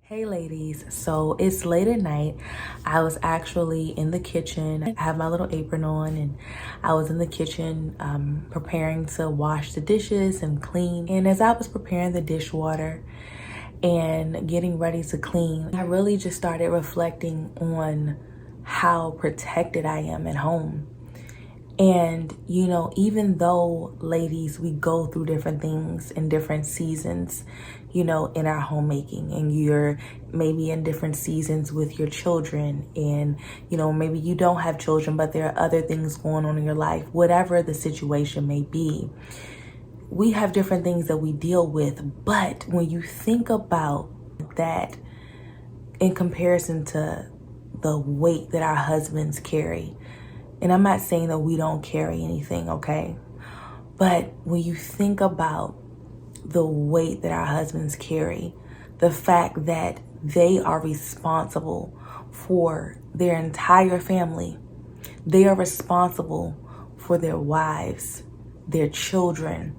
Hey ladies, so it's late at night. I was actually in the kitchen. I have my little apron on and I was in the kitchen preparing to wash the dishes and clean. And as I was preparing the dishwater and getting ready to clean, I really just started reflecting on how protected I am at home. And, even though, ladies, we go through different things in different seasons, in our homemaking, and you're maybe in different seasons with your children, and, maybe you don't have children, but there are other things going on in your life, whatever the situation may be. We have different things that we deal with. But when you think about that in comparison to the weight that our husbands carry, and I'm not saying that we don't carry anything, okay? But when you think about the weight that our husbands carry, the fact that they are responsible for their entire family, they are responsible for their wives, their children,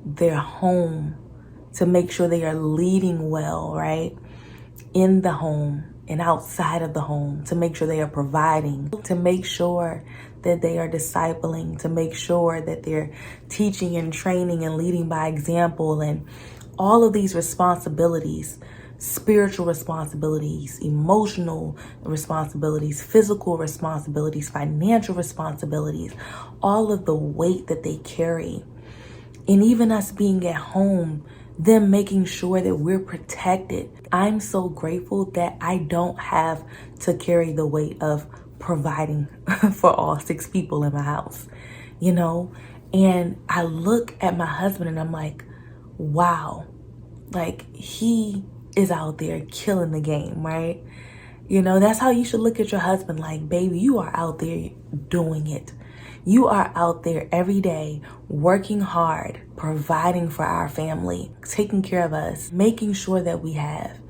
their home, to make sure they are leading well, right? In the home and outside of the home, to make sure they are providing, to make sure that they are discipling, to make sure that they're teaching and training and leading by example, and all of these responsibilities, spiritual responsibilities, emotional responsibilities, physical responsibilities, financial responsibilities, all of the weight that they carry. And even us being at home, them making sure that we're protected. I'm so grateful that I don't have to carry the weight of providing for all 6 people in my house, And I look at my husband and I'm like, wow, like he is out there killing the game, right? That's how you should look at your husband. Like, baby, you are out there doing it. You are out there every day working hard, providing for our family, taking care of us, making sure that we have.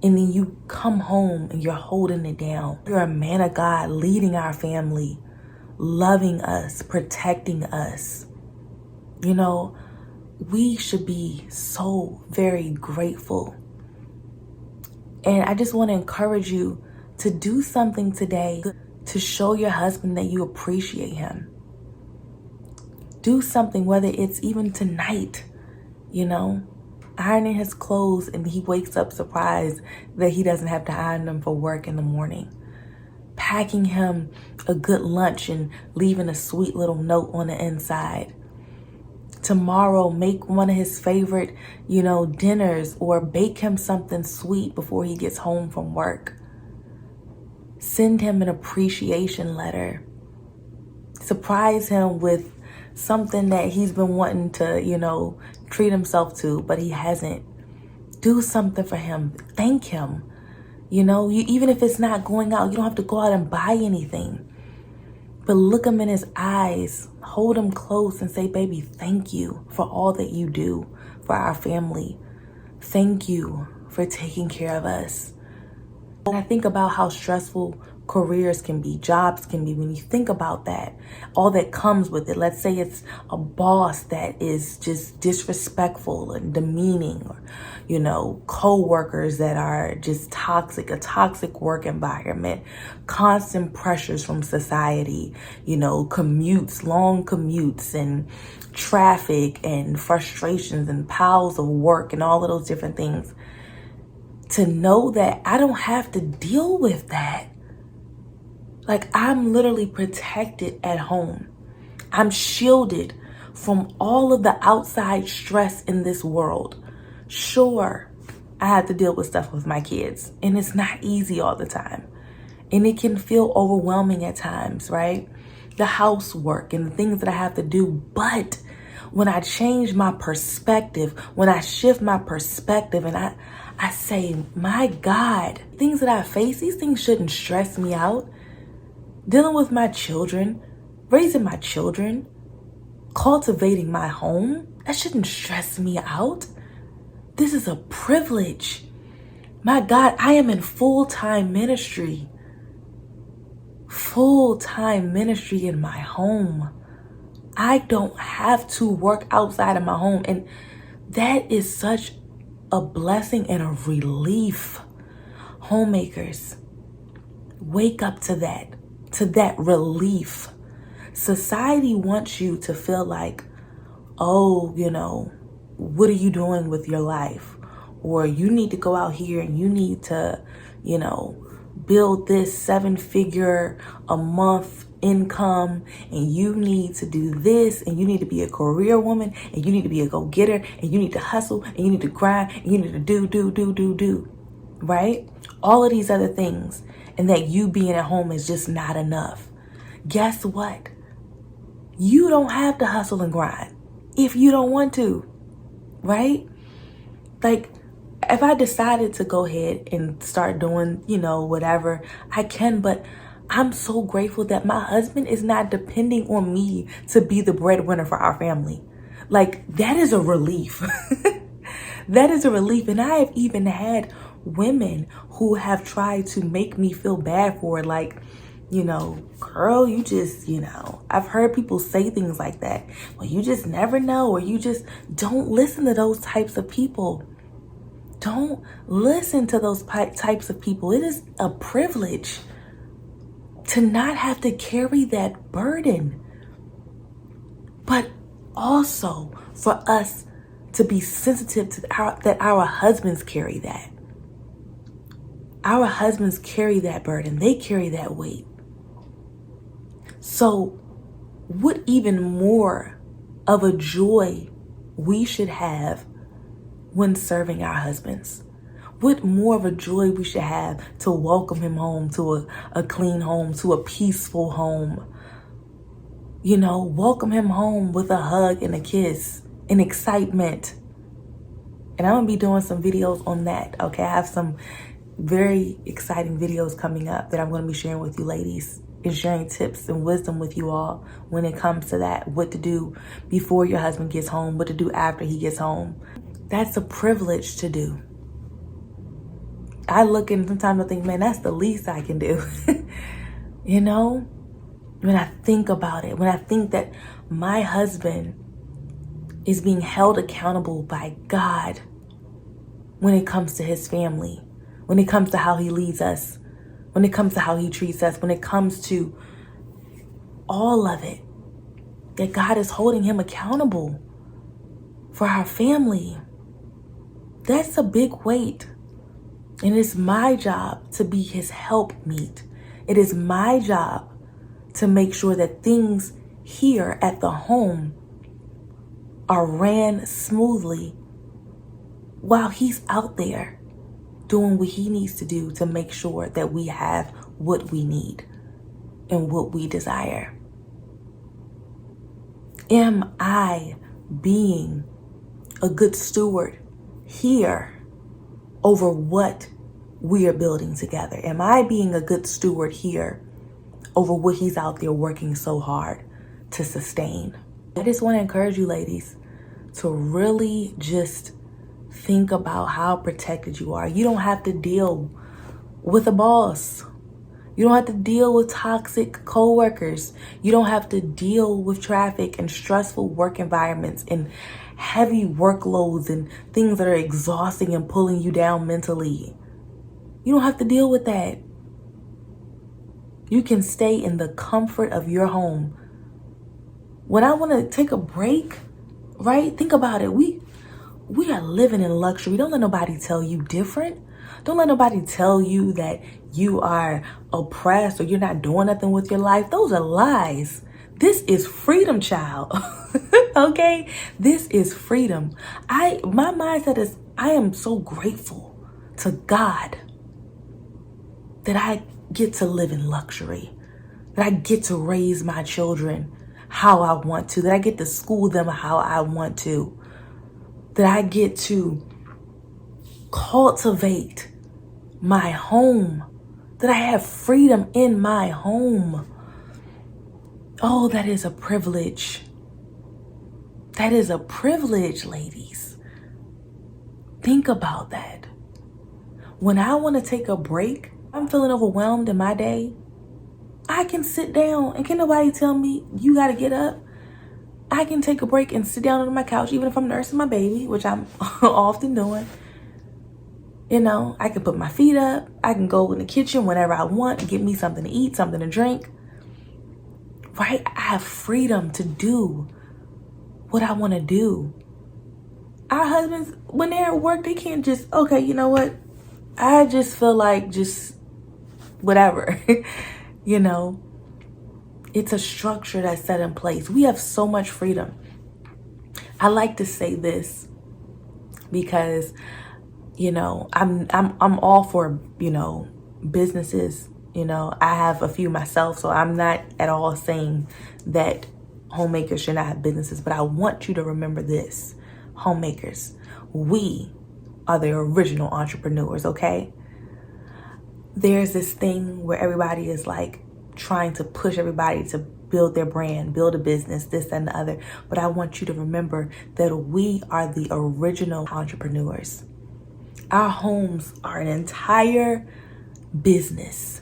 And then you come home and you're holding it down. You're a man of God, leading our family, loving us, protecting us. We should be so very grateful. And I just want to encourage you to do something today to show your husband that you appreciate him. Do something, whether it's even tonight, ironing his clothes and he wakes up surprised that he doesn't have to iron them for work in the morning. Packing him a good lunch and leaving a sweet little note on the inside. Tomorrow, make one of his favorite, dinners, or bake him something sweet before he gets home from work. Send him an appreciation letter. Surprise him with something that he's been wanting to, treat himself to, but he hasn't. Do something for him. Thank him. Even if it's not going out, you don't have to go out and buy anything. But look him in his eyes, hold him close and say, baby, thank you for all that you do for our family. Thank you for taking care of us. And I think about how stressful careers can be, jobs can be. When you think about that, all that comes with it. Let's say it's a boss that is just disrespectful and demeaning, or, co-workers that are just toxic, a toxic work environment, constant pressures from society, commutes, long commutes, and traffic and frustrations and piles of work and all of those different things. To know that I don't have to deal with that. Like, I'm literally protected at home. I'm shielded from all of the outside stress in this world. Sure, I have to deal with stuff with my kids, and it's not easy all the time. And it can feel overwhelming at times, right? The housework and the things that I have to do. But when I change my perspective, when I shift my perspective and I say, my God, things that I face, these things shouldn't stress me out. Dealing with my children, raising my children, cultivating my home, that shouldn't stress me out. This is a privilege. My God, I am in full-time ministry. Full-time ministry in my home. I don't have to work outside of my home. And that is such a blessing and a relief Homemakers, wake up to that relief. Society wants you to feel like, oh, what are you doing with your life? Or you need to go out here and you need to, build this 7-figure a month income, and you need to do this, and you need to be a career woman, and you need to be a go-getter, and you need to hustle, and you need to grind, and you need to do, right? All of these other things, and that you being at home is just not enough. Guess what? You don't have to hustle and grind if you don't want to, right? Like, if I decided to go ahead and start doing, whatever, I can, but I'm so grateful that my husband is not depending on me to be the breadwinner for our family. Like, that is a relief. That is a relief. And I have even had women who have tried to make me feel bad for it. Like, girl, you just, I've heard people say things like that. Well, you just never know, or you just don't listen to those types of people. Don't listen to those types of people. It is a privilege to not have to carry that burden, but also for us to be sensitive to that our husbands carry that. Our husbands carry that burden. They carry that weight. So what even more of a joy we should have when serving our husbands? What more of a joy we should have to welcome him home to a clean home, to a peaceful home. Welcome him home with a hug and a kiss and excitement. And I'm going to be doing some videos on that, okay? I have some very exciting videos coming up that I'm going to be sharing with you ladies, and sharing tips and wisdom with you all when it comes to that. What to do before your husband gets home, what to do after he gets home. That's a privilege to do. I look and sometimes I think, man, that's the least I can do. When I think about it, when I think that my husband is being held accountable by God when it comes to his family, when it comes to how he leads us, when it comes to how he treats us, when it comes to all of it, that God is holding him accountable for our family. That's a big weight. And it's my job to be his helpmeet. It is my job to make sure that things here at the home are ran smoothly while he's out there doing what he needs to do to make sure that we have what we need and what we desire. Am I being a good steward here over what we are building together? Am I being a good steward here over what he's out there working so hard to sustain? I just want to encourage you ladies to really just think about how protected you are. You don't have to deal with a boss. You don't have to deal with toxic coworkers. You don't have to deal with traffic and stressful work environments and heavy workloads and things that are exhausting and pulling you down mentally. You don't have to deal with that. You can stay in the comfort of your home. When I want to take a break, right? Think about it. We are living in luxury. Don't let nobody tell you different. Don't let nobody tell you that you are oppressed or you're not doing nothing with your life. Those are lies. This is freedom, child. Okay? This is freedom. My mindset is, I am so grateful to God that I get to live in luxury, that I get to raise my children how I want to, that I get to school them how I want to, that I get to cultivate my home, that I have freedom in my home. Oh, that is a privilege. That is a privilege, ladies. Think about that. When I want to take a break, I'm feeling overwhelmed in my day, I can sit down and can't nobody tell me you got to get up. I can take a break and sit down on my couch, even if I'm nursing my baby, which I'm often doing, You know, I can put my feet up. I can go in the kitchen whenever I want and get me something to eat, something to drink. Right? I have freedom to do what I want to do. Our husbands, when they're at work, they can't just, okay, you know what? I just feel like just whatever. You know, it's a structure that's set in place. We have so much freedom. I like to say this because, you know, I'm all for, you know, businesses. You know, I have a few myself, so I'm not at all saying that homemakers should not have businesses, but I want you to remember this. Homemakers, we are the original entrepreneurs, okay? There's this thing where everybody is like trying to push everybody to build their brand, build a business, this and the other. But I want you to remember that we are the original entrepreneurs. Our homes are an entire business.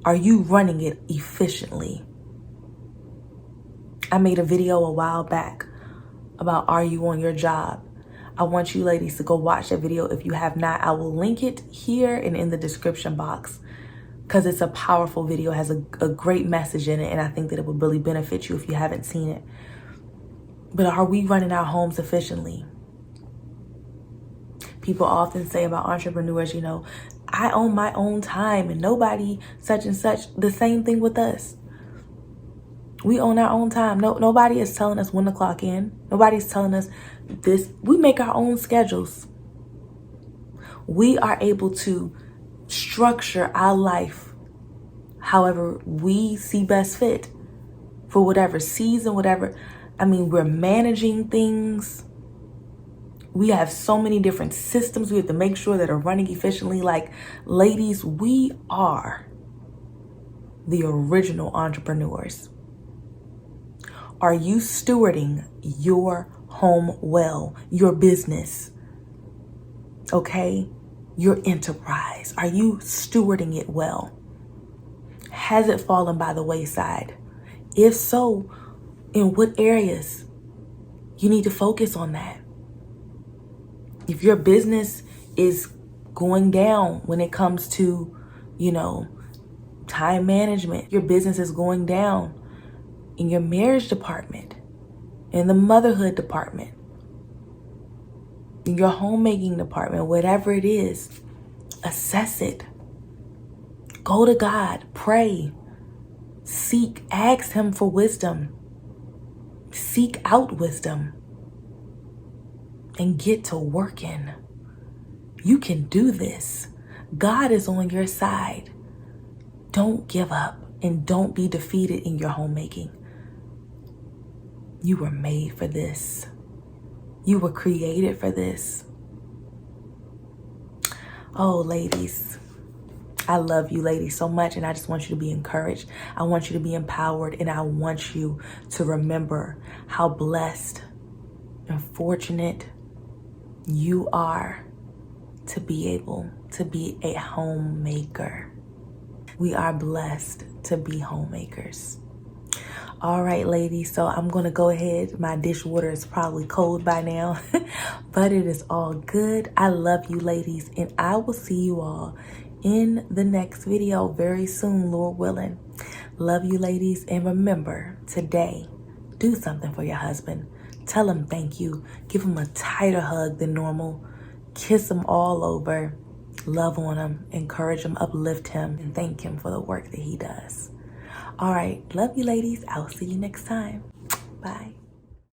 Are you running it efficiently? I made a video a while back about are you on your job? I want you ladies to go watch that video if you have not. I will link it here and in the description box because it's a powerful video, has a great message in it, and I think that it would really benefit you if you haven't seen it. But are we running our homes efficiently? People often say about entrepreneurs, you know, I own my own time and nobody such and such. The same thing with us. We own our own time. Nobody is telling us when to clock in. Nobody's telling us this. We make our own schedules. We are able to structure our life however we see best fit for whatever season, whatever. I mean, we're managing things. We have so many different systems we have to make sure that are running efficiently. Like, ladies, we are the original entrepreneurs. Are you stewarding your home well, your business? Okay? Your enterprise. Are you stewarding it well? Has it fallen by the wayside? If so, in what areas? You need to focus on that. If your business is going down when it comes to, you know, time management, your business is going down in your marriage department, in the motherhood department, in your homemaking department, whatever it is, assess it. Go to God, pray, seek, ask Him for wisdom, seek out wisdom, and get to working. You can do this. God is on your side. Don't give up and don't be defeated in your homemaking. You were made for this. You were created for this. Oh, ladies, I love you ladies so much, and I just want you to be encouraged. I want you to be empowered, and I want you to remember how blessed and fortunate you are to be able to be a homemaker. We are blessed to be homemakers. All right, ladies, so I'm going to go ahead. My dishwater is probably cold by now, but it is all good. I love you, ladies, and I will see you all in the next video very soon, Lord willing. Love you, ladies, and remember, today, do something for your husband. Tell him thank you. Give him a tighter hug than normal. Kiss him all over. Love on him. Encourage him. Uplift him. And thank him for the work that he does. All right. Love you, ladies. I'll see you next time. Bye.